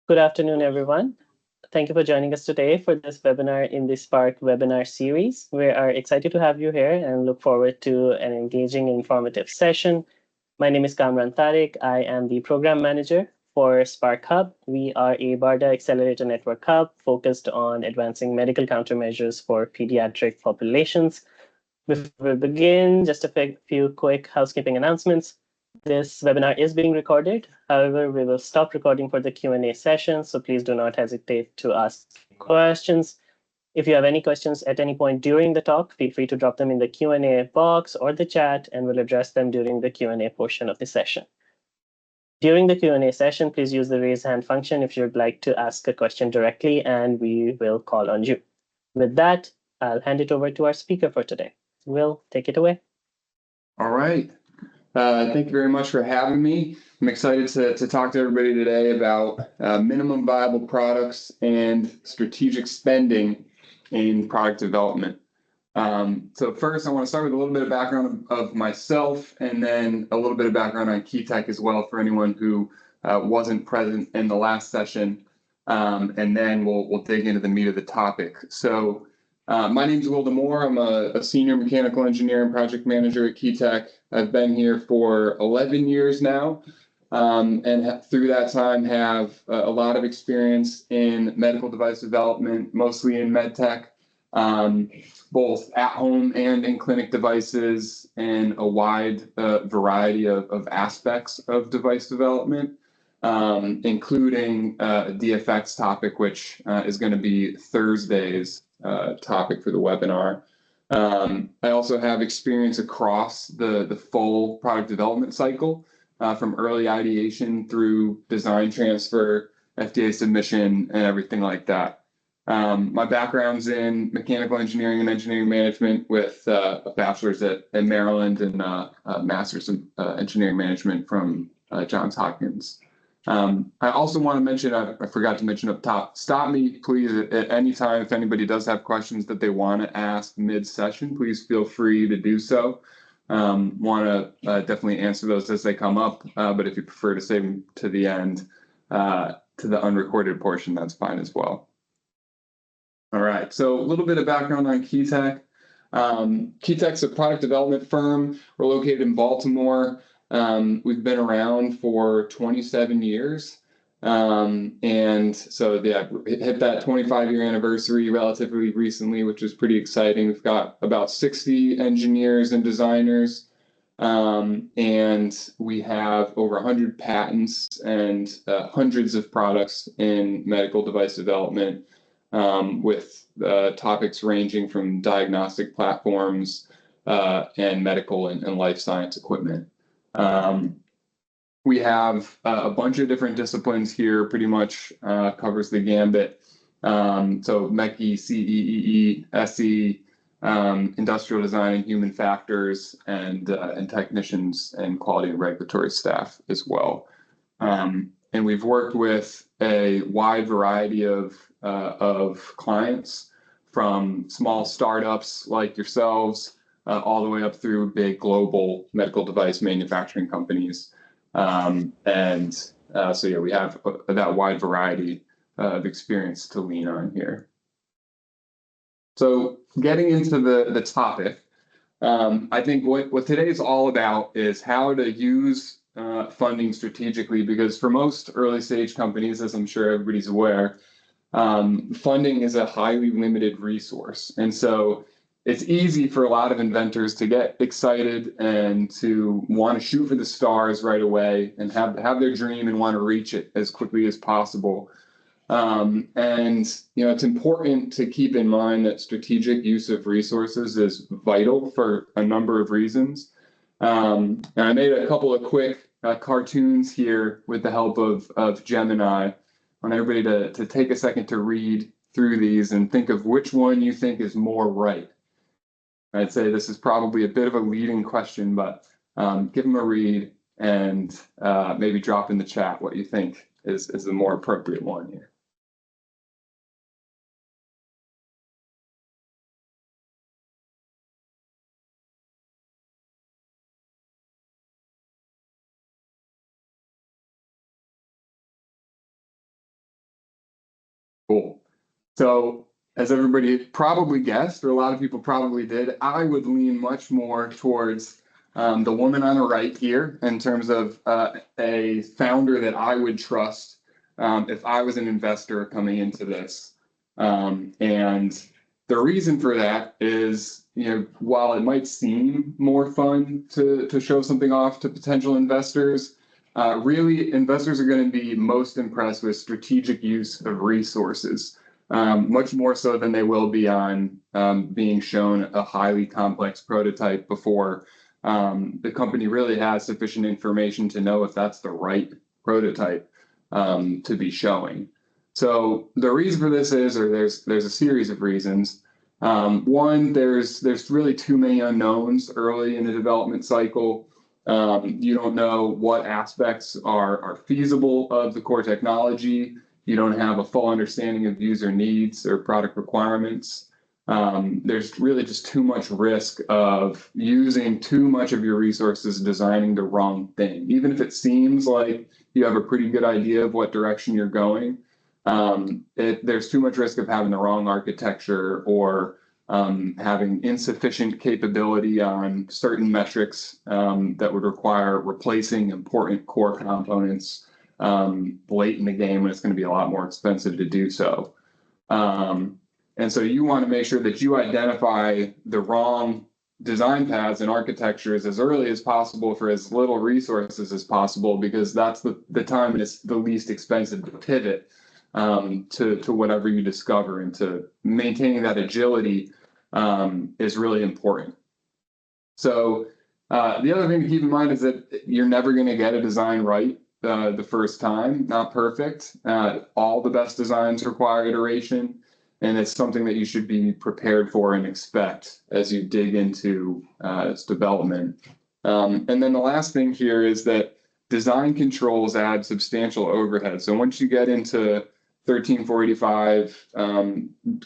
Good afternoon, everyone. Thank you for joining us today for this webinar in the SPARK webinar series. We are excited to have you here and look forward to an engaging, informative session. My name is Kamran Tariq. I am the program manager for SPARK Hub. We are a BARDA Accelerator Network hub focused on advancing medical countermeasures for pediatric populations. Before we begin, just a few quick housekeeping announcements. This webinar is being recorded. However, we will stop recording for the Q&A session, so please do not hesitate to ask questions. If you have any questions at any point during the talk, feel free to drop them in the Q&A box or the chat, and we'll address them during the Q&A portion of the session. During the Q&A session, please use the raise hand function if you'd like to ask a question directly, and we will call on you. With that, I'll hand it over to our speaker for today. Will, take it away. All right. Thank you very much for having me. I'm excited to talk to everybody today about minimum viable products and strategic spending in product development. So first, I want to start with a little bit of background of myself, and then a little bit of background on Keytech as well for anyone who wasn't present in the last session, and then we'll dig into the meat of the topic. So my name is Will Demore. I'm a senior mechanical engineer and project manager at Keytech. I've been here for 11 years now, and through that time have a lot of experience in medical device development, mostly in medtech, both at home and in clinic devices, and a wide variety of aspects of device development, including a DFX topic, which is going to be Thursday's topic for the webinar. I also have experience across the full product development cycle, from early ideation through design transfer, FDA submission, and everything like that. My background's in mechanical engineering and engineering management with a bachelor's at Maryland and a master's in engineering management from Johns Hopkins. I also want to mention, I forgot to mention up top, stop me, please, at any time. If anybody does have questions that they want to ask mid-session, please feel free to do so. Want to definitely answer those as they come up, but if you prefer to save them to the end, to the unrecorded portion, that's fine as well. All right, so a little bit of background on Keytech. Keytech's a product development firm. We're located in Baltimore. We've been around for 27 years. And so yeah, hit that 25-year anniversary relatively recently, which is pretty exciting. We've got about 60 engineers and designers, and we have over 100 patents and hundreds of products in medical device development, with topics ranging from diagnostic platforms and medical and life science equipment. We have a bunch of different disciplines here, pretty much covers the gambit. So MECI, CEEE, SE, industrial design and human factors, and technicians and quality and regulatory staff as well. And we've worked with a wide variety of clients, from small startups like yourselves, all the way up through big global medical device manufacturing companies. So yeah, we have that wide variety of experience to lean on here. So getting into the topic, I think what today is all about is how to use funding strategically, because for most early stage companies, as I'm sure everybody's aware, funding is a highly limited resource. And so it's easy for a lot of inventors to get excited and to want to shoot for the stars right away and have their dream and want to reach it as quickly as possible. And it's important to keep in mind that strategic use of resources is vital for a number of reasons. And I made a couple of quick cartoons here with the help of Gemini. I want everybody to take a second to read through these and think of which one you think is more right. I'd say this is probably a bit of a leading question, but give them a read and maybe drop in the chat what you think is the more appropriate one here. Cool. So as everybody probably guessed, or a lot of people probably did, I would lean much more towards the woman on the right here in terms of a founder that I would trust if I was an investor coming into this. And the reason for that is, while it might seem more fun to show something off to potential investors, really investors are going to be most impressed with strategic use of resources, much more so than they will be on being shown a highly complex prototype before the company really has sufficient information to know if that's the right prototype to be showing. So the reason for this is, or there's a series of reasons. One, there's really too many unknowns early in the development cycle. You don't know what aspects are feasible of the core technology. You don't have a full understanding of user needs or product requirements. There's really just too much risk of using too much of your resources designing the wrong thing. Even if it seems like you have a pretty good idea of what direction you're going, there's too much risk of having the wrong architecture or having insufficient capability on certain metrics that would require replacing important core components late in the game when it's going to be a lot more expensive to do so. And so you want to make sure that you identify the wrong design paths and architectures as early as possible for as little resources as possible, because that's the time and it's the least expensive to pivot to whatever you discover, and to maintaining that agility is really important. So the other thing to keep in mind is that you're never going to get a design right the first time, not perfect. All the best designs require iteration, and it's something that you should be prepared for and expect as you dig into its development. And then the last thing here is that design controls add substantial overhead. So once you get into 13485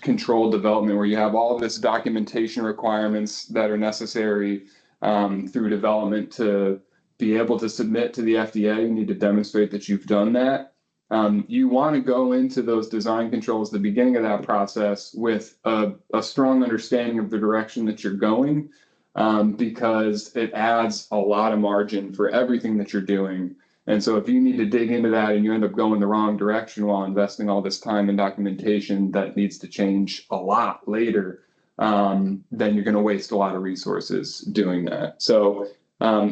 controlled development, where you have all of this documentation requirements that are necessary through development to be able to submit to the FDA, you need to demonstrate that you've done that. You want to go into those design controls at the beginning of that process with a strong understanding of the direction that you're going, because it adds a lot of margin for everything that you're doing. And so if you need to dig into that and you end up going the wrong direction while investing all this time in documentation that needs to change a lot later, then you're going to waste a lot of resources doing that. So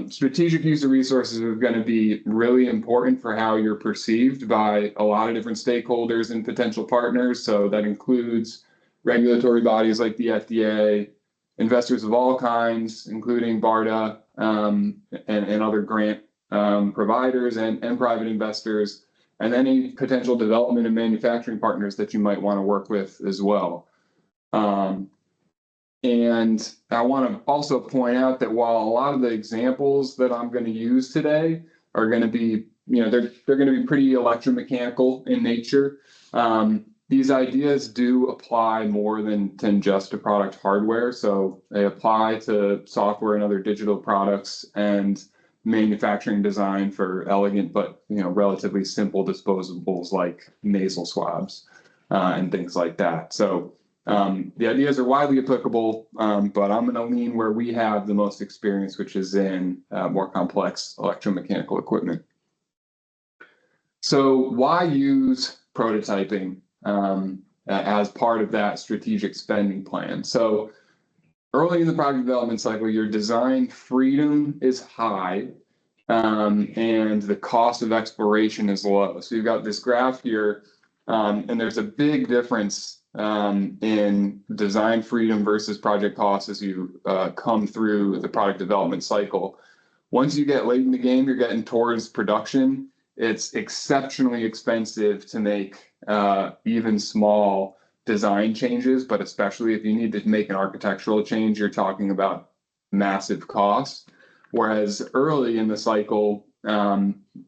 strategic use of resources is going to be really important for how you're perceived by a lot of different stakeholders and potential partners. So that includes regulatory bodies like the FDA, investors of all kinds, including BARDA and other grant providers and private investors, and any potential development and manufacturing partners that you might want to work with as well. And I want to also point out that while a lot of the examples that I'm going to use today are going to be, they're going to be pretty electromechanical in nature, these ideas do apply more than just to product hardware. So they apply to software and other digital products and manufacturing design for elegant but relatively simple disposables like nasal swabs and things like that. So the ideas are widely applicable, but I'm going to lean where we have the most experience, which is in more complex electromechanical equipment. So why use prototyping as part of that strategic spending plan? So early in the product development cycle, your design freedom is high, and the cost of exploration is low. So you've got this graph here, and there's a big difference in design freedom versus project costs as you come through the product development cycle. Once you get late in the game, you're getting towards production. It's exceptionally expensive to make even small design changes, but especially if you need to make an architectural change, you're talking about massive costs. Whereas early in the cycle,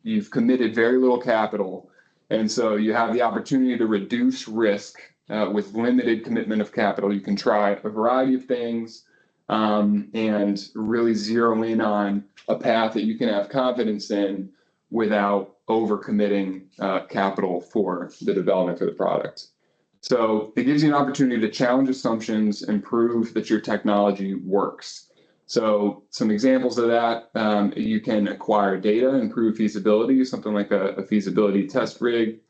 you've committed very little capital, and so you have the opportunity to reduce risk with limited commitment of capital. You can try a variety of things and really zero in on a path that you can have confidence in without overcommitting capital for the development of the product. So it gives you an opportunity to challenge assumptions and prove that your technology works. So some examples of that, you can acquire data and prove feasibility, something like a feasibility test rig.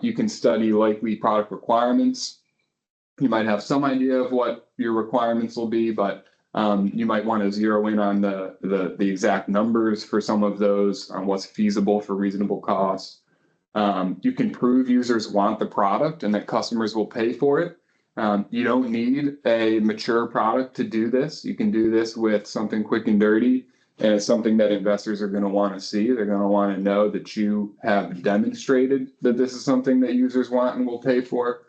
You can study likely product requirements. You might have some idea of what your requirements will be, but you might want to zero in on the exact numbers for some of those, on what's feasible for reasonable cost. You can prove users want the product and that customers will pay for it. You don't need a mature product to do this. You can do this with something quick and dirty, and it's something that investors are going to want to see. They're going to want to know that you have demonstrated that this is something that users want and will pay for.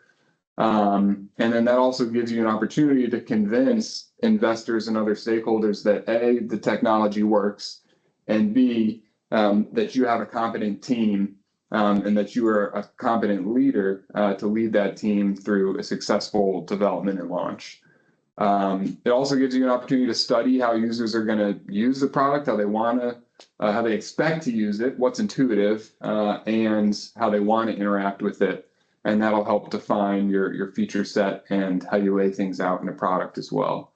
And then that also gives you an opportunity to convince investors and other stakeholders that A, the technology works, and B, that you have a competent team, and that you are a competent leader to lead that team through a successful development and launch. It also gives you an opportunity to study how users are going to use the product, how they expect to use it, what's intuitive, and how they want to interact with it. And that'll help define your feature set and how you lay things out in a product as well.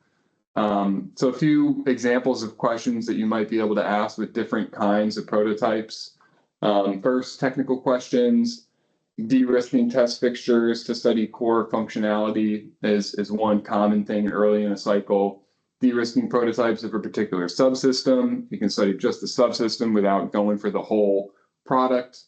So a few examples of questions that you might be able to ask with different kinds of prototypes. First, technical questions. De-risking test fixtures to study core functionality is one common thing early in a cycle. De-risking prototypes of a particular subsystem. You can study just the subsystem without going for the whole product.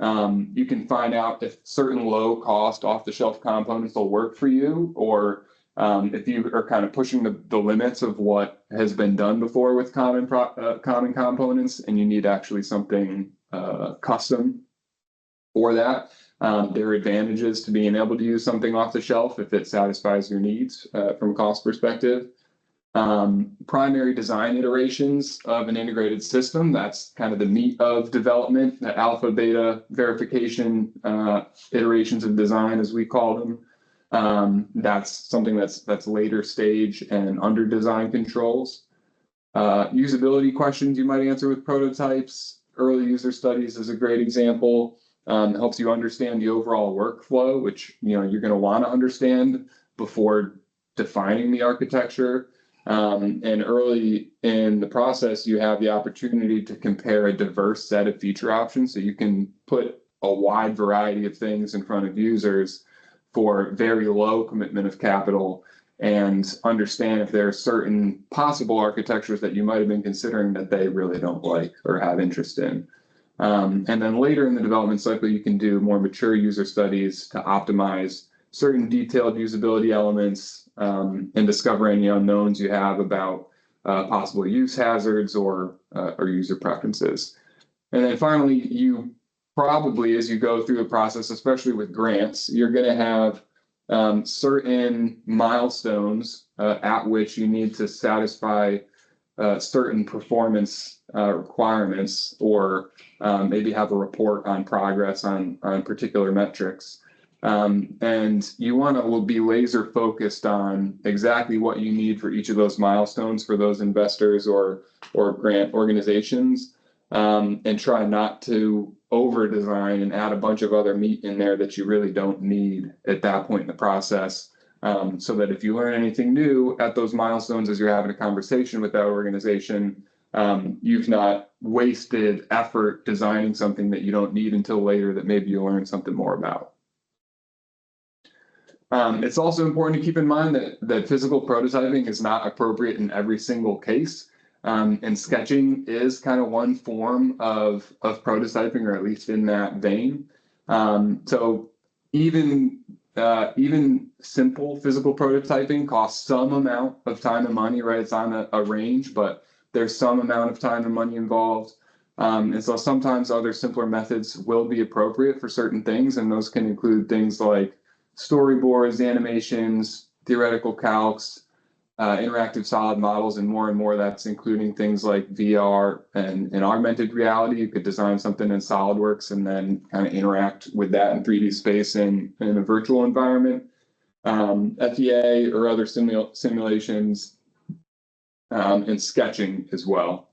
You can find out if certain low-cost, off-the-shelf components will work for you, or if you are kind of pushing the limits of what has been done before with common components, and you need actually something custom for that. There are advantages to being able to use something off the shelf if it satisfies your needs from a cost perspective. Primary design iterations of an integrated system. That's kind of the meat of development, the alpha, beta verification iterations of design, as we call them. That's something that's later stage and under design controls. Usability questions you might answer with prototypes. Early user studies is a great example. Helps you understand the overall workflow, which you're going to want to understand before defining the architecture. And early in the process, you have the opportunity to compare a diverse set of feature options. So you can put a wide variety of things in front of users for very low commitment of capital and understand if there are certain possible architectures that you might have been considering that they really don't like or have interest in. And then later in the development cycle, you can do more mature user studies to optimize certain detailed usability elements and discover any unknowns you have about possible use hazards or user preferences. And then finally, you probably, as you go through the process, especially with grants, you're going to have certain milestones at which you need to satisfy certain performance requirements, or maybe have a report on progress on particular metrics. And you want to be laser focused on exactly what you need for each of those milestones for those investors or grant organizations, and try not to over design and add a bunch of other meat in there that you really don't need at that point in the process. So that if you learn anything new at those milestones as you're having a conversation with that organization, you've not wasted effort designing something that you don't need until later that maybe you'll learn something more about. It's also important to keep in mind that physical prototyping is not appropriate in every single case. And sketching is kind of one form of prototyping, or at least in that vein. So even simple physical prototyping costs some amount of time and money, right? It's on a range, but there's some amount of time and money involved. And so sometimes other simpler methods will be appropriate for certain things, and those can include things like storyboards, animations, theoretical calcs, interactive solid models, and more that's including things like VR and augmented reality. You could design something in SolidWorks and then kind of interact with that in 3D space in a virtual environment. FEA or other simulations, and sketching as well.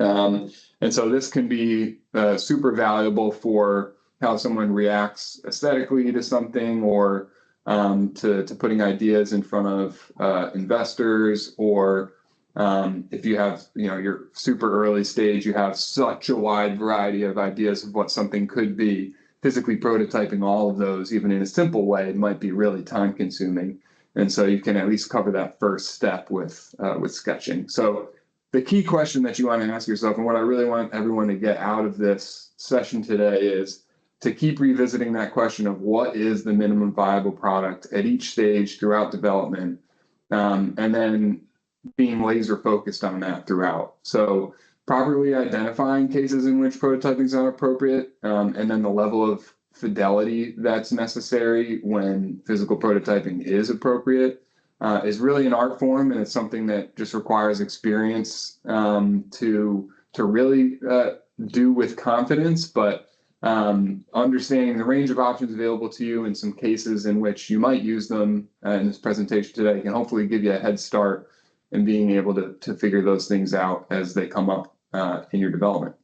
And so this can be super valuable for how someone reacts aesthetically to something, or to putting ideas in front of investors, or if you have, you're super early stage, you have such a wide variety of ideas of what something could be. Physically prototyping all of those, even in a simple way, might be really time consuming. And so you can at least cover that first step with sketching. So the key question that you want to ask yourself, and what I really want everyone to get out of this session today, is to keep revisiting that question of what is the minimum viable product at each stage throughout development, and then being laser focused on that throughout. So properly identifying cases in which prototyping is not appropriate, and then the level of fidelity that's necessary when physical prototyping is appropriate, is really an art form, and it's something that just requires experience to really do with confidence. But understanding the range of options available to you and some cases in which you might use them in this presentation today can hopefully give you a head start in being able to figure those things out as they come up in your development.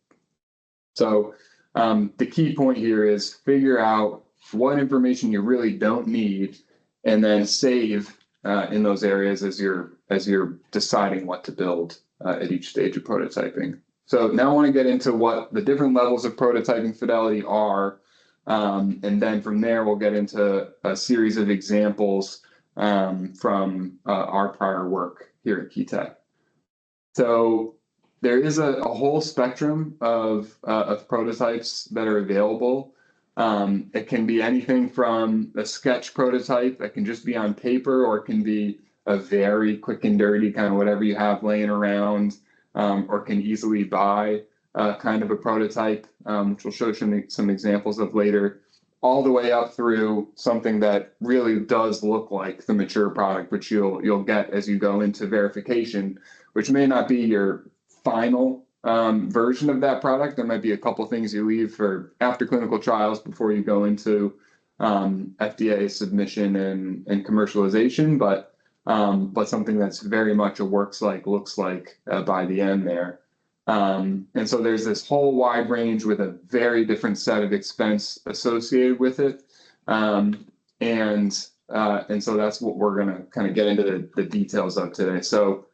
So the key point here is figure out what information you really don't need, and then save in those areas as you're deciding what to build at each stage of prototyping. So now I want to get into what the different levels of prototyping fidelity are, and then from there we'll get into a series of examples from our prior work here at KeyTech. So there is a whole spectrum of prototypes that are available. It can be anything from a sketch prototype that can just be on paper, or it can be a very quick and dirty kind of whatever you have laying around, or can easily buy kind of a prototype, which we'll show some examples of later, all the way up through something that really does look like the mature product, which you'll get as you go into verification, which may not be your final version of that product. There might be a couple things you leave for after clinical trials before you go into FDA submission and commercialization, but something that's very much a looks like by the end there. And so there's this whole wide range with a very different set of expense associated with it. And so that's what we're going to kind of get into the details of today. So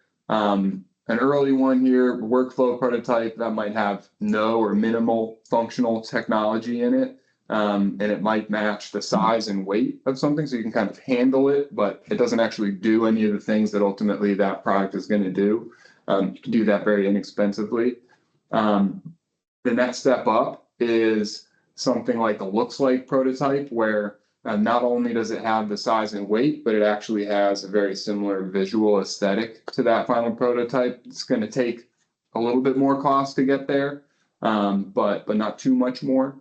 an early one here, workflow prototype, that might have no or minimal functional technology in it. And it might match the size and weight of something, so you can kind of handle it, but it doesn't actually do any of the things that ultimately that product is going to do. You can do that very inexpensively. The next step up is something like a looks like prototype, where not only does it have the size and weight, but it actually has a very similar visual aesthetic to that final prototype. It's going to take a little bit more cost to get there, but not too much more.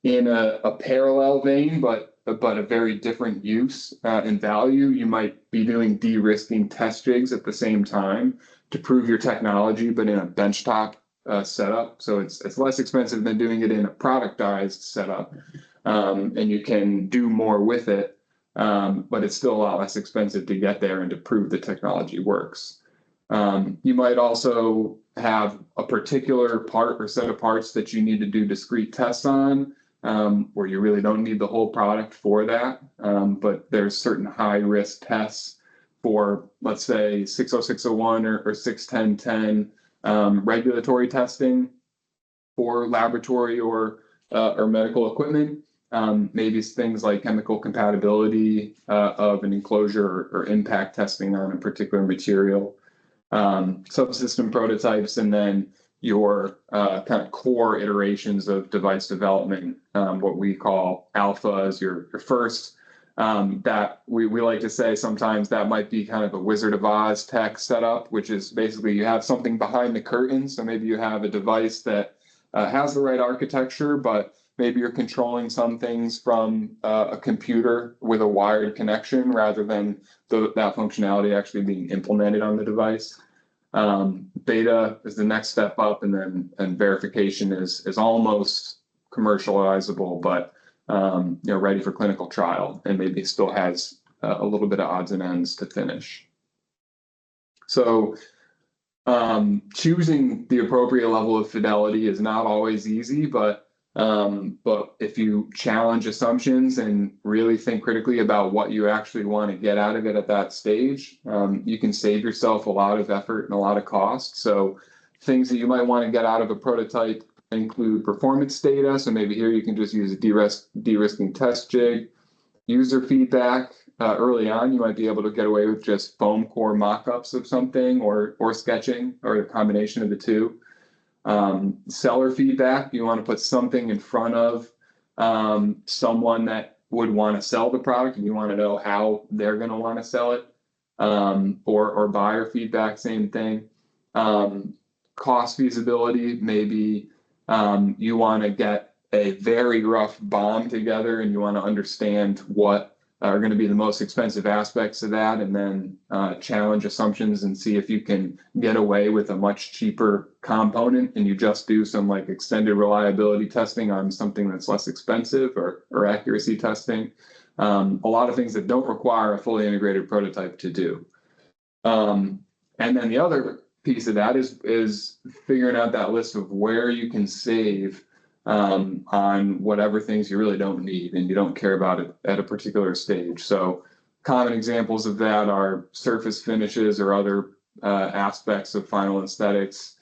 In a parallel vein, but a very different use and value, you might be doing de-risking test jigs at the same time to prove your technology, but in a benchtop setup. So it's less expensive than doing it in a productized setup, and you can do more with it, but it's still a lot less expensive to get there and to prove the technology works. You might also have a particular part or set of parts that you need to do discrete tests on, where you really don't need the whole product for that. But there's certain high risk tests for, let's say, 60601 or 61010 regulatory testing for laboratory or medical equipment. Maybe it's things like chemical compatibility of an enclosure or impact testing on a particular material. Subsystem prototypes, and then your kind of core iterations of device development, what we call alpha, is your first. That we like to say sometimes that might be kind of a Wizard of Oz tech setup, which is basically you have something behind the curtain. So maybe you have a device that has the right architecture, but maybe you're controlling some things from a computer with a wired connection rather than that functionality actually being implemented on the device. Beta is the next step up, and verification is almost commercializable, but ready for clinical trial, and maybe still has a little bit of odds and ends to finish. So choosing the appropriate level of fidelity is not always easy, but But if you challenge assumptions and really think critically about what you actually want to get out of it at that stage, you can save yourself a lot of effort and a lot of cost. So things that you might want to get out of a prototype include performance data. So maybe here you can just use a de-risking test jig. User feedback. Early on, you might be able to get away with just foam core mock-ups of something or sketching or a combination of the two. Seller feedback, you want to put something in front of someone that would want to sell the product, and you want to know how they're going to want to sell it. Or buyer feedback, same thing. Cost feasibility, maybe you want to get a very rough BOM together and you want to understand what are going to be the most expensive aspects of that, and then challenge assumptions and see if you can get away with a much cheaper component and you just do some like extended reliability testing on something that's less expensive, or accuracy testing. A lot of things that don't require a fully integrated prototype to do. And then the other piece of that is figuring out that list of where you can save on whatever things you really don't need and you don't care about it at a particular stage. So common examples of that are surface finishes or other aspects of final aesthetics.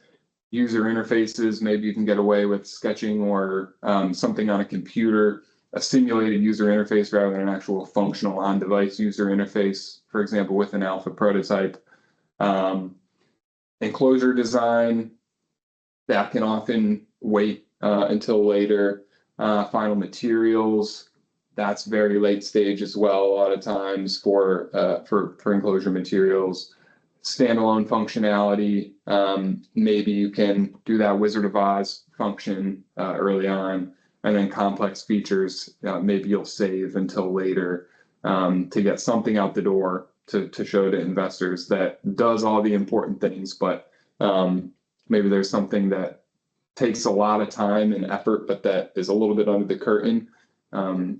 User interfaces, maybe you can get away with sketching or something on a computer, a simulated user interface rather than an actual functional on-device user interface, for example, with an alpha prototype. Enclosure design, that can often wait until later. Final materials, that's very late stage as well, a lot of times for enclosure materials. Standalone functionality, maybe you can do that Wizard of Oz function early on, and then complex features, maybe you'll save until later to get something out the door to show to investors that does all the important things, but maybe there's something that takes a lot of time and effort, but that is a little bit under the curtain.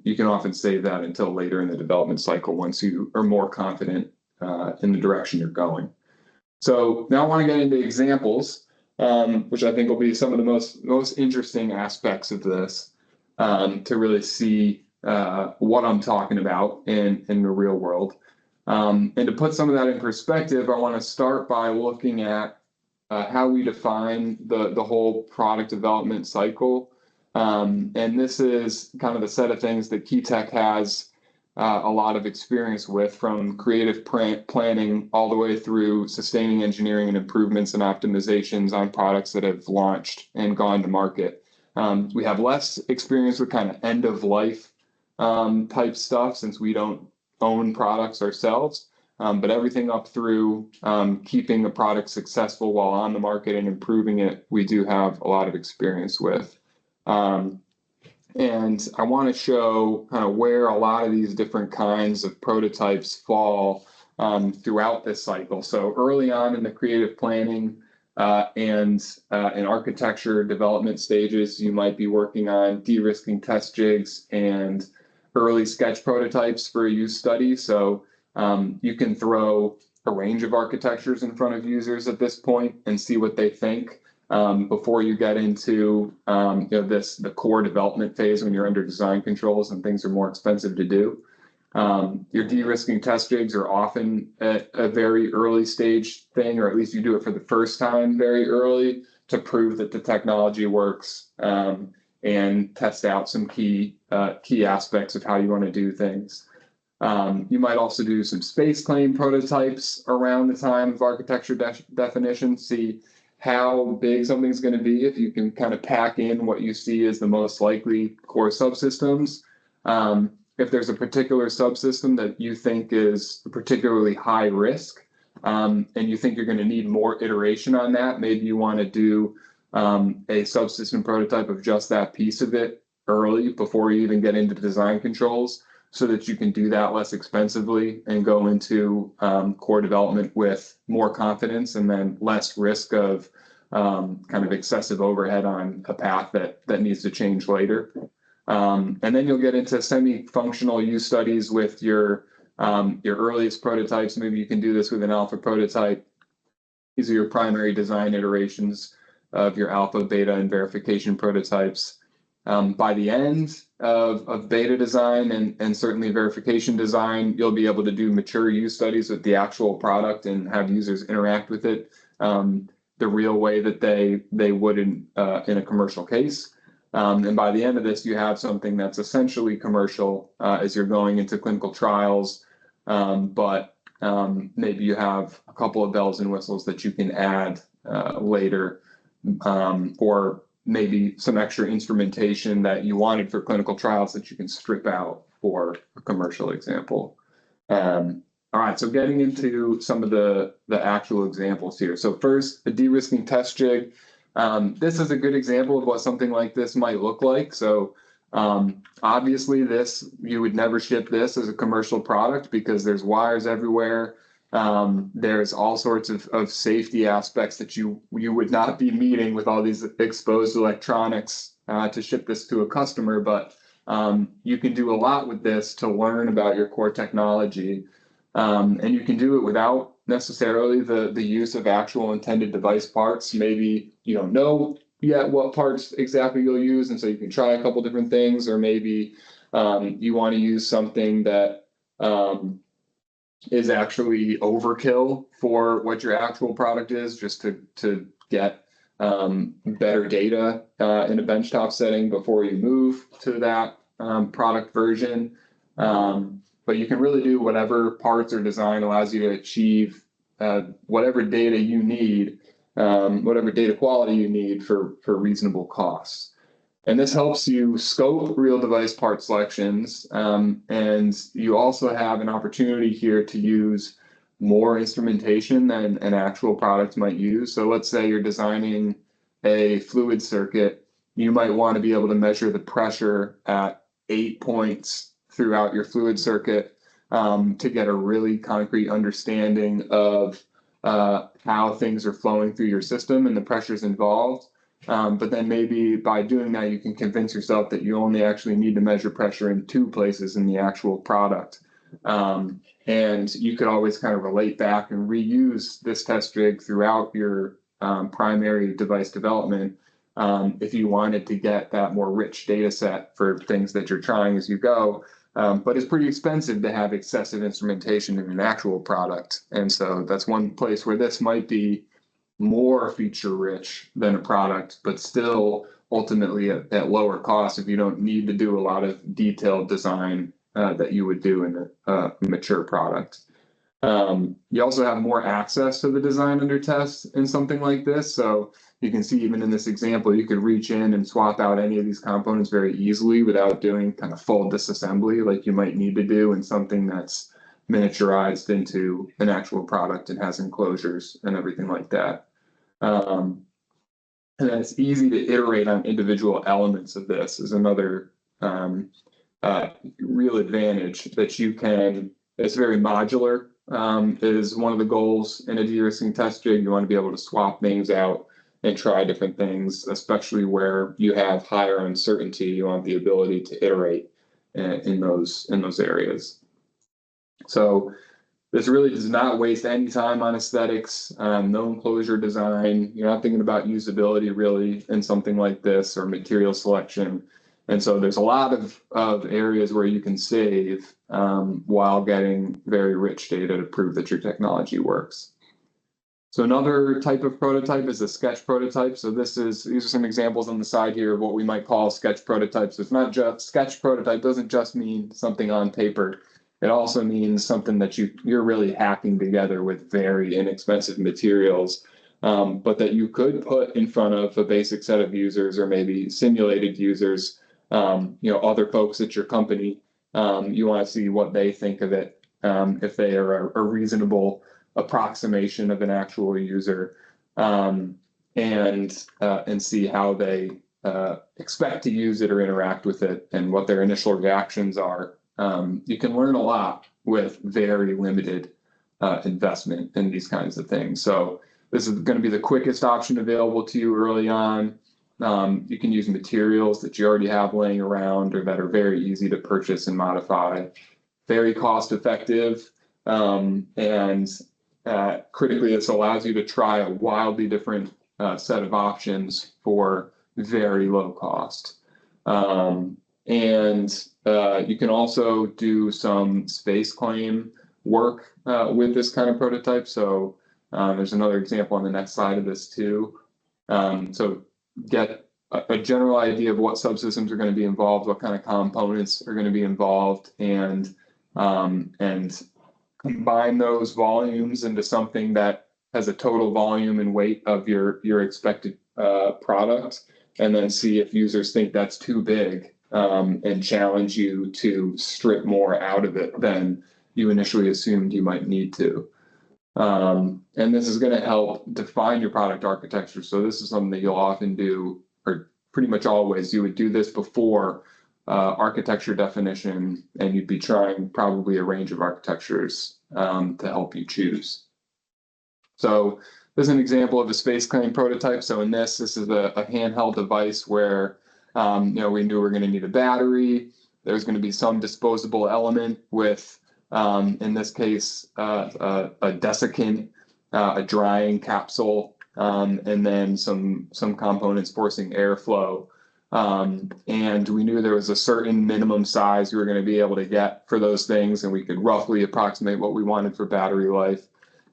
You can often save that until later in the development cycle once you are more confident in the direction you're going. So now I want to get into examples, which I think will be some of the most interesting aspects of this to really see what I'm talking about in the real world. And to put some of that in perspective, I want to start by looking at how we define the whole product development cycle. And this is kind of the set of things that Keytech has a lot of experience with, from creative planning all the way through sustaining engineering and improvements and optimizations on products that have launched and gone to market. We have less experience with kind of end of life type stuff since we don't own products ourselves. But everything up through keeping a product successful while on the market and improving it, we do have a lot of experience with. And I want to show kind of where a lot of these different kinds of prototypes fall throughout this cycle. So early on in the creative planning and in architecture development stages, you might be working on de-risking test jigs and early sketch prototypes for a use study. So you can throw a range of architectures in front of users at this point and see what they think before you get into the core development phase when you're under design controls and things are more expensive to do. Your de-risking test jigs are often at a very early stage thing, or at least you do it for the first time very early to prove that the technology works and test out some key aspects of how you want to do things. You might also do some space claim prototypes around the time of architecture definition, see how big something's going to be if you can kind of pack in what you see as the most likely core subsystems. If there's a particular subsystem that you think is particularly high risk and you think you're going to need more iteration on that, maybe you want to do a subsystem prototype of just that piece of it early before you even get into design controls, so that you can do that less expensively and go into core development with more confidence and then less risk of kind of excessive overhead on a path that needs to change later. And then you'll get into semi-functional use studies with your earliest prototypes. Maybe you can do this with an alpha prototype. These are your primary design iterations of your alpha, beta, and verification prototypes. By the end of beta design and certainly verification design, you'll be able to do mature use studies with the actual product and have users interact with it the real way that they would in a commercial case. And by the end of this, you have something that's essentially commercial as you're going into clinical trials, but maybe you have a couple of bells and whistles that you can add later, or maybe some extra instrumentation that you wanted for clinical trials that you can strip out for a commercial example. All right, so getting into some of the actual examples here. So first, a de-risking test jig. This is a good example of what something like this might look like. So obviously you would never ship this as a commercial product because there's wires everywhere. There's all sorts of safety aspects that you would not be meeting with all these exposed electronics to ship this to a customer, but you can do a lot with this to learn about your core technology. And you can do it without necessarily the use of actual intended device parts. Maybe you don't know yet what parts exactly you'll use, and so you can try a couple different things, or maybe you want to use something that is actually overkill for what your actual product is, just to get better data in a benchtop setting before you move to that product version. But you can really do whatever parts or design allows you to achieve whatever data you need, whatever data quality you need for reasonable costs. And this helps you scope real device part selections. And you also have an opportunity here to use more instrumentation than an actual product might use. So let's say you're designing a fluid circuit. You might want to be able to measure the pressure at 8 points throughout your fluid circuit to get a really concrete understanding of how things are flowing through your system and the pressures involved. But then maybe by doing that, you can convince yourself that you only actually need to measure pressure in 2 places in the actual product. And you could always kind of relate back and reuse this test rig throughout your primary device development if you wanted to get that more rich data set for things that you're trying as you go. But it's pretty expensive to have excessive instrumentation in an actual product. And so that's one place where this might be more feature rich than a product, but still ultimately at lower cost if you don't need to do a lot of detailed design that you would do in a mature product. You also have more access to the design under test in something like this. So you can see even in this example, you could reach in and swap out any of these components very easily without doing kind of full disassembly like you might need to do in something that's miniaturized into an actual product and has enclosures and everything like that. And then it's easy to iterate on individual elements of this is another real advantage that you can. It's very modular is one of the goals in a de-risking test jig. You want to be able to swap things out and try different things, especially where you have higher uncertainty. You want the ability to iterate in those areas. So this really does not waste any time on aesthetics, no enclosure design. You're not thinking about usability really in something like this or material selection. And so there's a lot of areas where you can save while getting very rich data to prove that your technology works. So another type of prototype is a sketch prototype. So these are some examples on the side here of what we might call sketch prototypes. It's not just sketch prototype doesn't just mean something on paper. It also means something that you're really hacking together with very inexpensive materials, but that you could put in front of a basic set of users or maybe simulated users, other folks at your company. You want to see what they think of it, if they are a reasonable approximation of an actual user, and see how they expect to use it or interact with it and what their initial reactions are. You can learn a lot with very limited investment in these kinds of things. So this is going to be the quickest option available to you early on. You can use materials that you already have laying around or that are very easy to purchase and modify. Very cost effective, and critically, this allows you to try a wildly different set of options for very low cost. You can also do some space claim work with this kind of prototype. So there's another example on the next slide of this too. So get a general idea of what subsystems are going to be involved, what kind of components are going to be involved, and combine those volumes into something that has a total volume and weight of your expected product, and then see if users think that's too big, and challenge you to strip more out of it than you initially assumed you might need to. And this is going to help define your product architecture. So this is something that you'll often do, or pretty much always, you would do this before architecture definition, and you'd be trying probably a range of architectures to help you choose. So this is an example of a space claim prototype. So in this is a handheld device where we knew we were going to need a battery. There's going to be some disposable element with, in this case, a desiccant, a drying capsule, and then some components forcing airflow. And we knew there was a certain minimum size we were going to be able to get for those things, and we could roughly approximate what we wanted for battery life,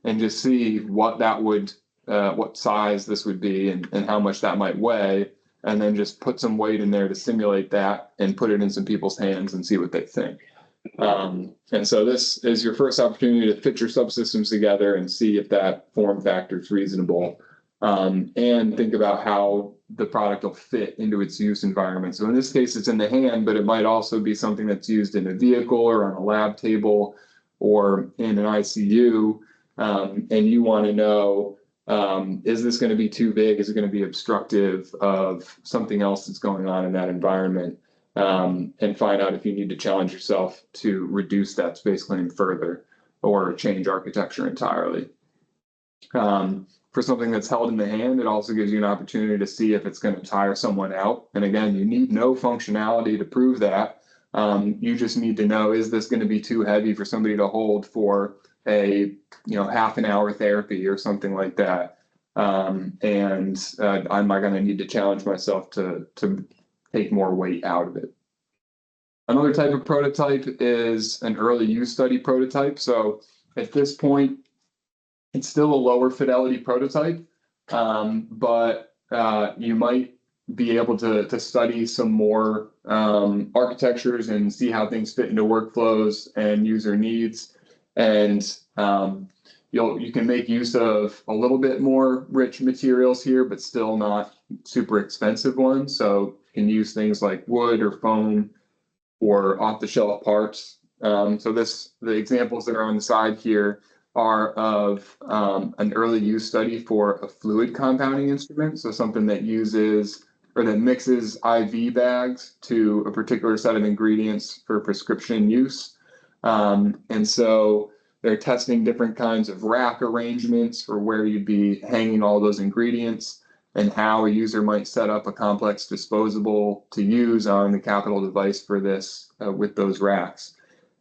and just see what that would, what size this would be, and how much that might weigh, and then just put some weight in there to simulate that and put it in some people's hands and see what they think. And so this is your first opportunity to fit your subsystems together and see if that form factor is reasonable, and think about how the product will fit into its use environment. So in this case, it's in the hand, but it might also be something that's used in a vehicle or on a lab table or in an ICU. And you want to know, is this going to be too big? Is it going to be obstructive of something else that's going on in that environment? And find out if you need to challenge yourself to reduce that space claim further or change architecture entirely. For something that's held in the hand, it also gives you an opportunity to see if it's going to tire someone out. And again, you need no functionality to prove that. You just need to know, is this going to be too heavy for somebody to hold for a half an hour therapy or something like that? Am I going to need to challenge myself to take more weight out of it? Another type of prototype is an early use study prototype. So at this point, it's still a lower fidelity prototype, but you might be able to study some more architectures and see how things fit into workflows and user needs. And you can make use of a little bit more rich materials here, but still not super expensive ones. So you can use things like wood or foam or off-the-shelf parts. So the examples that are on the side here are of an early use study for a fluid compounding instrument. So something that uses or that mixes IV bags to a particular set of ingredients for prescription use. And so they're testing different kinds of rack arrangements for where you'd be hanging all those ingredients, and how a user might set up a complex disposable to use on the capital device for this with those racks.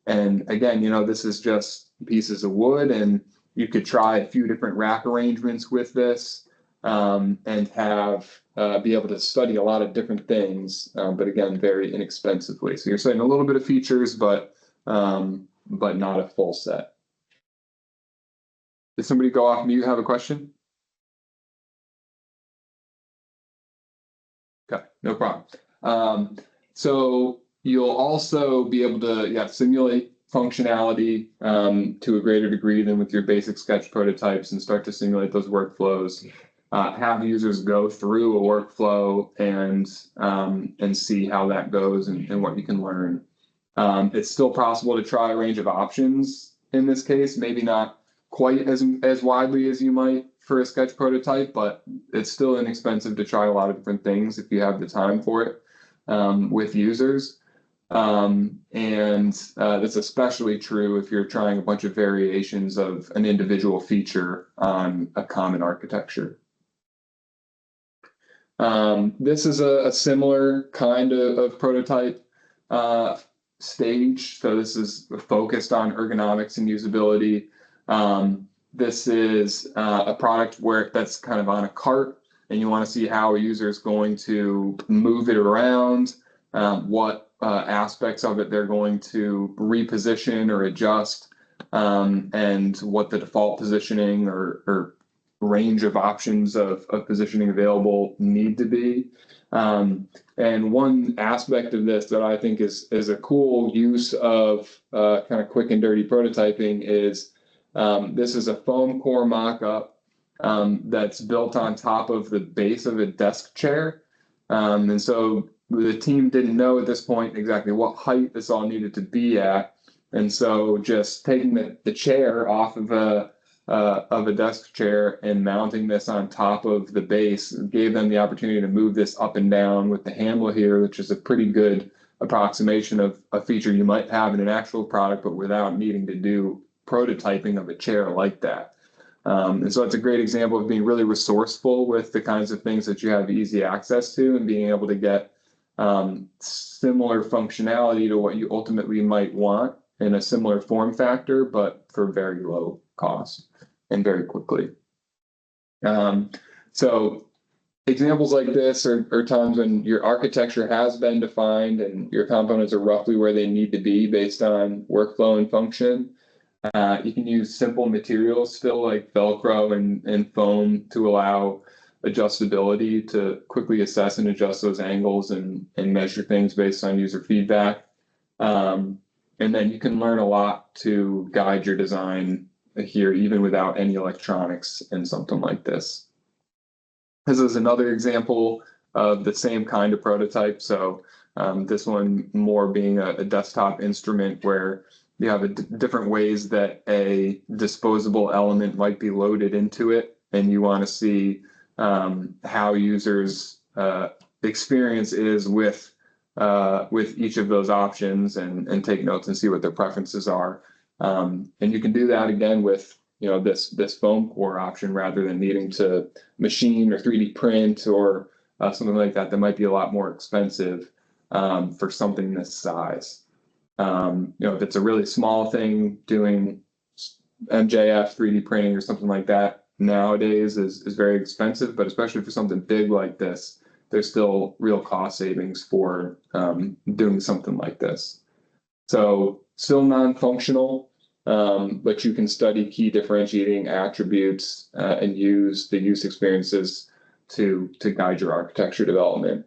And again, this is just pieces of wood, and you could try a few different rack arrangements with this, and be able to study a lot of different things, but again, very inexpensively. So you're studying a little bit of features, but not a full set. Did somebody go off mute? Have a question? Okay, no problem. So you'll also be able to simulate functionality to a greater degree than with your basic sketch prototypes, and start to simulate those workflows. Have users go through a workflow and see how that goes and what you can learn. It's still possible to try a range of options in this case, maybe not quite as widely as you might for a sketch prototype, but it's still inexpensive to try a lot of different things if you have the time for it with users. That's especially true if you're trying a bunch of variations of an individual feature on a common architecture. This is a similar kind of prototype stage. So this is focused on ergonomics and usability. This is a product that's kind of on a cart, and you want to see how a user is going to move it around, what aspects of it they're going to reposition or adjust, and what the default positioning or range of options of positioning available need to be. And one aspect of this that I think is a cool use of kind of quick and dirty prototyping is this is a foam core mock-up that's built on top of the base of a desk chair. And so the team didn't know at this point exactly what height this all needed to be at. And so just taking the chair off of a desk chair and mounting this on top of the base gave them the opportunity to move this up and down with the handle here, which is a pretty good approximation of a feature you might have in an actual product, but without needing to do prototyping of a chair like that. And so it's a great example of being really resourceful with the kinds of things that you have easy access to and being able to get similar functionality to what you ultimately might want in a similar form factor, but for very low cost and very quickly. So examples like this are times when your architecture has been defined and your components are roughly where they need to be based on workflow and function. You can use simple materials still like Velcro and foam to allow adjustability to quickly assess and adjust those angles and measure things based on user feedback. And then you can learn a lot to guide your design here, even without any electronics in something like this. This is another example of the same kind of prototype. So this one more being a desktop instrument where you have different ways that a disposable element might be loaded into it, and you want to see how users' experience is with each of those options and take notes and see what their preferences are. And you can do that again with this foam core option rather than needing to machine or 3D print or something like that might be a lot more expensive for something this size. If it's a really small thing, doing MJF 3D printing or something like that nowadays is very expensive, but especially for something big like this, there's still real cost savings for doing something like this. So still non-functional, but you can study key differentiating attributes and use the use experiences to guide your architecture development.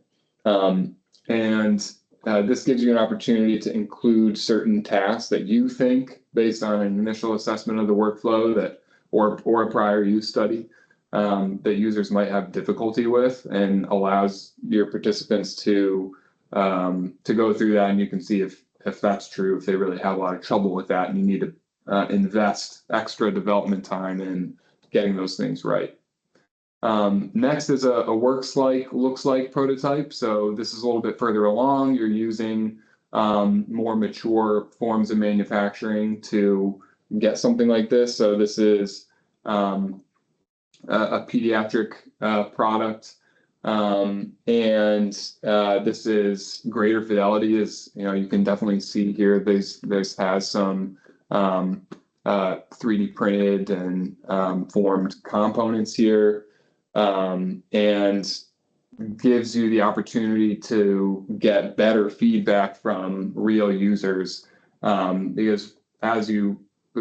This gives you an opportunity to include certain tasks that you think, based on an initial assessment of the workflow or a prior use study, that users might have difficulty with, and allows your participants to go through that, and you can see if that's true, if they really have a lot of trouble with that, and you need to invest extra development time in getting those things right. Next is a looks like prototype. So this is a little bit further along. You're using more mature forms of manufacturing to get something like this. So this is a pediatric product, and this is greater fidelity. As you can definitely see here, this has some 3D printed and formed components here. And gives you the opportunity to get better feedback from real users, because as you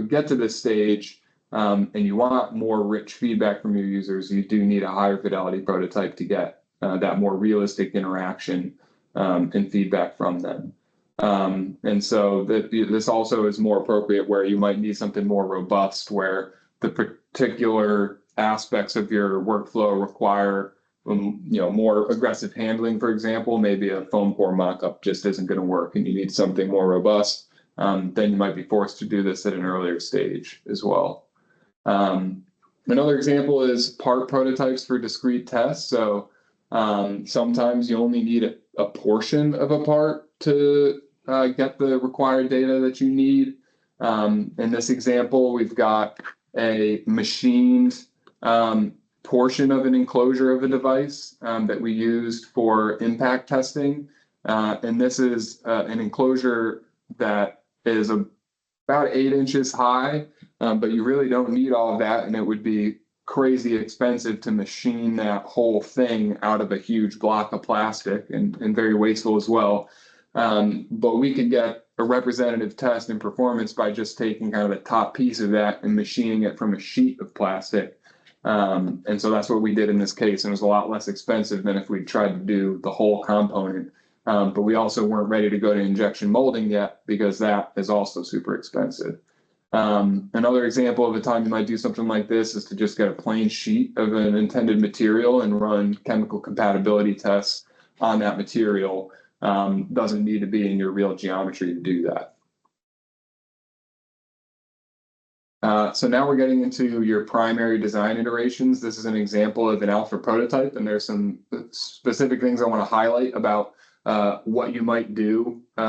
get to this stage and you want more rich feedback from your users, you do need a higher fidelity prototype to get that more realistic interaction and feedback from them. And so this also is more appropriate where you might need something more robust, where the particular aspects of your workflow require more aggressive handling. For example, maybe a foam core mock-up just isn't going to work and you need something more robust. Then you might be forced to do this at an earlier stage as well. Another example is part prototypes for discrete tests. So sometimes you only need a portion of a part to get the required data that you need. In this example, we've got a machined portion of an enclosure of a device that we used for impact testing. And this is an enclosure that is about 8 inches high, but you really don't need all of that, and it would be crazy expensive to machine that whole thing out of a huge block of plastic and very wasteful as well. But we could get a representative test in performance by just taking kind of the top piece of that and machining it from a sheet of plastic. And so that's what we did in this case, and it was a lot less expensive than if we tried to do the whole component. But we also weren't ready to go to injection molding yet because that is also super expensive. Another example of a time you might do something like this is to just get a plain sheet of an intended material and run chemical compatibility tests on that material. Doesn't need to be in your real geometry to do that. So now we're getting into your primary design iterations. This is an example of an alpha prototype, and there's some specific things I want to highlight about what you might do in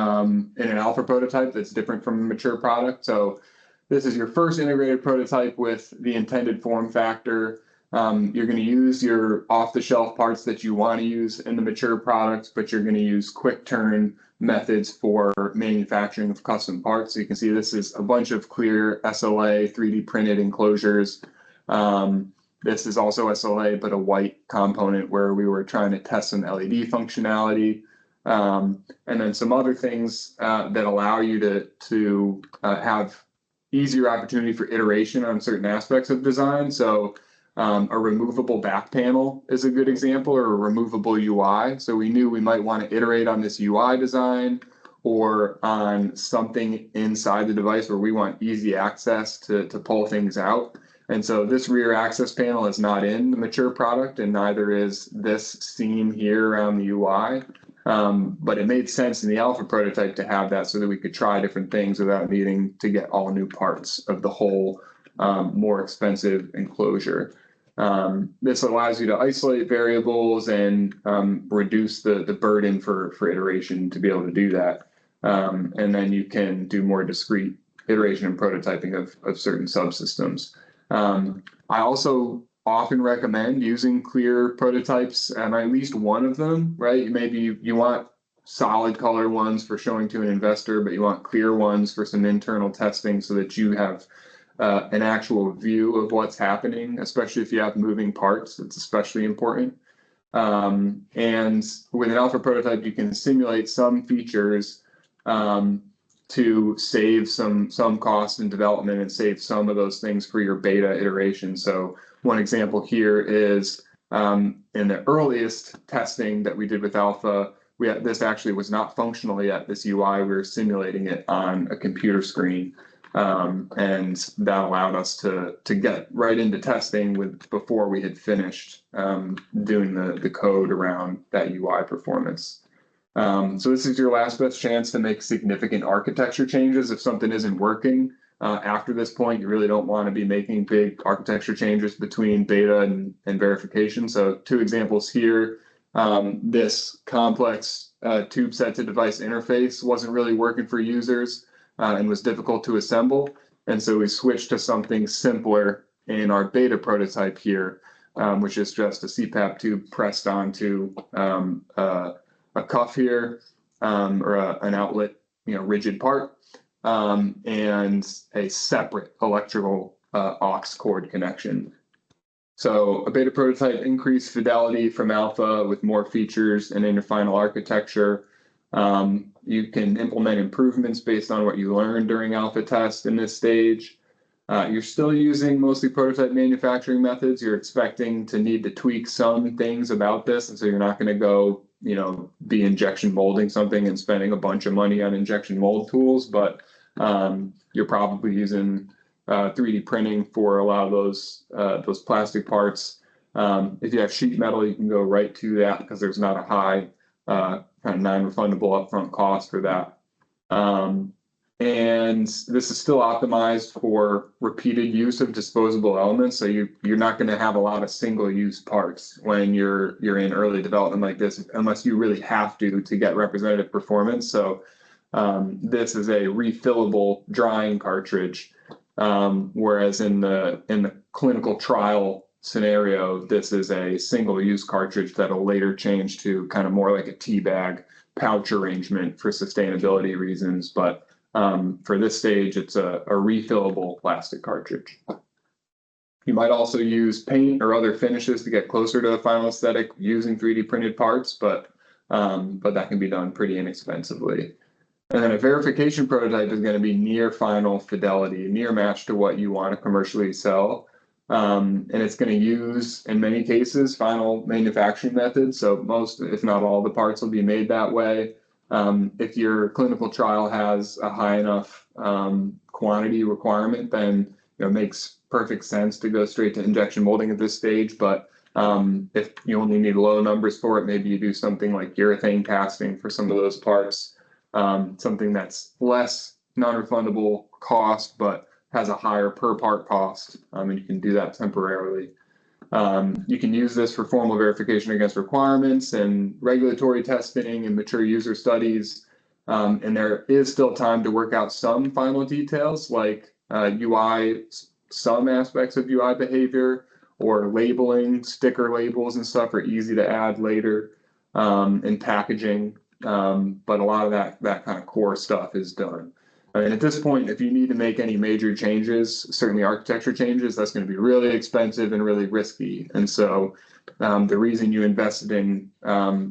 an alpha prototype that's different from a mature product. So this is your first integrated prototype with the intended form factor. You're going to use your off-the-shelf parts that you want to use in the mature product, but you're going to use quick turn methods for manufacturing of custom parts. So you can see this is a bunch of clear SLA 3D printed enclosures. This is also SLA, but a white component where we were trying to test some LED functionality. And then some other things that allow you to have easier opportunity for iteration on certain aspects of design. So a removable back panel is a good example, or a removable UI. So we knew we might want to iterate on this UI design or on something inside the device where we want easy access to pull things out. And so this rear access panel is not in the mature product, and neither is this seam here around the UI. But it made sense in the alpha prototype to have that so that we could try different things without needing to get all new parts of the whole more expensive enclosure. This allows you to isolate variables and reduce the burden for iteration to be able to do that. And then you can do more discrete iteration and prototyping of certain subsystems. I also often recommend using clear prototypes and at least one of them, right? Maybe you want solid color ones for showing to an investor, but you want clear ones for some internal testing so that you have an actual view of what's happening, especially if you have moving parts. It's especially important. And with an alpha prototype, you can simulate some features to save some cost in development and save some of those things for your beta iteration. So one example here is in the earliest testing that we did with alpha, this actually was not functional yet, this UI. We were simulating it on a computer screen. And that allowed us to get right into testing before we had finished doing the code around that UI performance. So this is your last best chance to make significant architecture changes. If something isn't working after this point, you really don't want to be making big architecture changes between beta and verification. So 2 examples here. This complex tube set to device interface wasn't really working for users and was difficult to assemble. And so we switched to something simpler in our beta prototype here, which is just a CPAP tube pressed onto a cuff here, or an outlet, rigid part, and a separate electrical aux cord connection. So a beta prototype increased fidelity from alpha with more features and in your final architecture. You can implement improvements based on what you learned during alpha test in this stage. You're still using mostly prototype manufacturing methods. You're expecting to need to tweak some things about this, and so you're not going to go be injection molding something and spending a bunch of money on injection mold tools, but you're probably using 3D printing for a lot of those plastic parts. If you have sheet metal, you can go right to that because there's not a high kind of non-refundable upfront cost for that. And this is still optimized for repeated use of disposable elements. So you're not going to have a lot of single-use parts when you're in early development like this, unless you really have to get representative performance. So this is a refillable drying cartridge, whereas in the clinical trial scenario, this is a single-use cartridge that'll later change to kind of more like a tea bag pouch arrangement for sustainability reasons, but for this stage, it's a refillable plastic cartridge. You might also use paint or other finishes to get closer to a final aesthetic using 3D printed parts, but that can be done pretty inexpensively. And then a verification prototype is going to be near final fidelity, near match to what you want to commercially sell. And it's going to use, in many cases, final manufacturing methods. So most, if not all, the parts will be made that way. If your clinical trial has a high enough quantity requirement, then it makes perfect sense to go straight to injection molding at this stage. But if you only need low numbers for it, maybe you do something like urethane casting for some of those parts. Something that's less non-refundable cost, but has a higher per part cost, and you can do that temporarily. You can use this for formal verification against requirements and regulatory testing and mature user studies. And there is still time to work out some final details like UI, some aspects of UI behavior or labeling, sticker labels and stuff are easy to add later, and packaging. But a lot of that kind of core stuff is done. And at this point, if you need to make any major changes, certainly architecture changes, that's going to be really expensive and really risky. And so the reason you invested in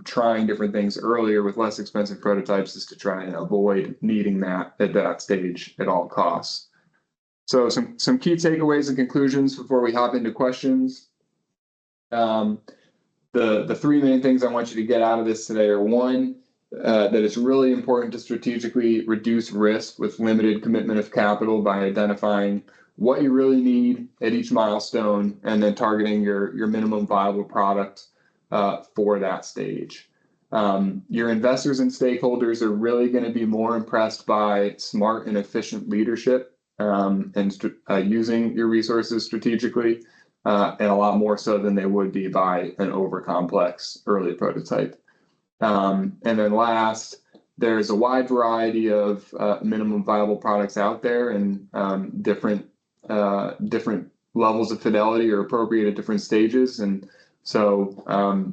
trying different things earlier with less expensive prototypes is to try and avoid needing that at that stage at all costs. So some key takeaways and conclusions before we hop into questions. The three main things I want you to get out of this today are one, that it's really important to strategically reduce risk with limited commitment of capital by identifying what you really need at each milestone and then targeting your minimum viable product for that stage. Your investors and stakeholders are really going to be more impressed by smart and efficient leadership and using your resources strategically, and a lot more so than they would be by an over-complex early prototype. And then last, there's a wide variety of minimum viable products out there, and different levels of fidelity are appropriate at different stages. And so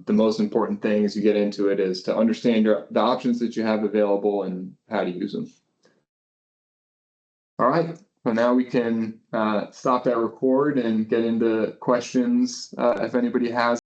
the most important thing as you get into it is to understand the options that you have available and how to use them. All right, so now we can stop that record and get into questions if anybody has